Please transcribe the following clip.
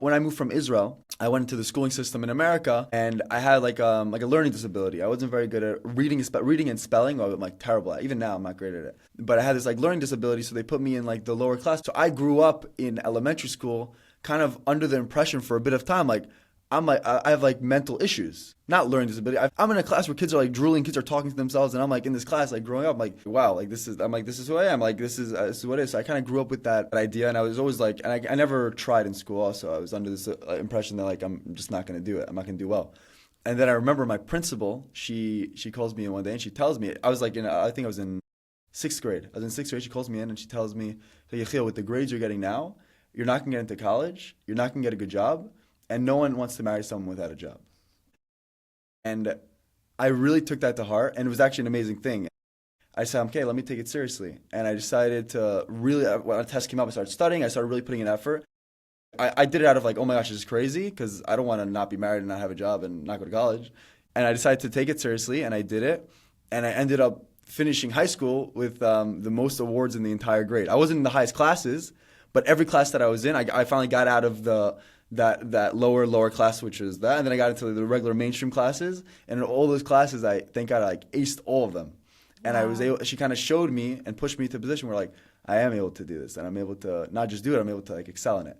When I moved from Israel, I went into the schooling system in America, and I had like a learning disability. I wasn't very good at reading and spelling. I'm like terrible at. Even now, I'm not great at it. But I had this like learning disability, so they put me in like the lower class. So I grew up in elementary school, kind of under the impression for a bit of time, like I have like mental issues, not learning disability. I'm in a class where kids are like drooling, kids are talking to themselves, and I'm like in this class, like growing up, I'm like, wow, like this is who I am, like this is what it is. So I kind of grew up with that idea, and I was always like, and I never tried in school. Also, I was under this impression that like I'm just not going to do it. I'm not going to do well. And then I remember my principal, she calls me in one day and she tells me, I was like I think I was in sixth grade. I was in sixth grade. She calls me in and she tells me, hey, Yechiel, with the grades you're getting now, you're not going to get into college. You're not going to get a good job. And no one wants to marry someone without a job. And I really took that to heart, and it was actually an amazing thing. I said, okay, let me take it seriously. And I decided to really, when a test came up, I started studying. I started really putting in effort. I did it out of like, oh my gosh, this is crazy, because I don't want to not be married and not have a job and not go to college. And I decided to take it seriously, and I did it. And I ended up finishing high school with the most awards in the entire grade. I wasn't in the highest classes, but every class that I was in, I finally got out of that lower class, which was that, and then I got into the regular mainstream classes, and in all those classes, I thank God I like aced all of them, and I was able. She kind of showed me and pushed me to a position where like I am able to do this, and I'm able to not just do it, I'm able to like excel in it.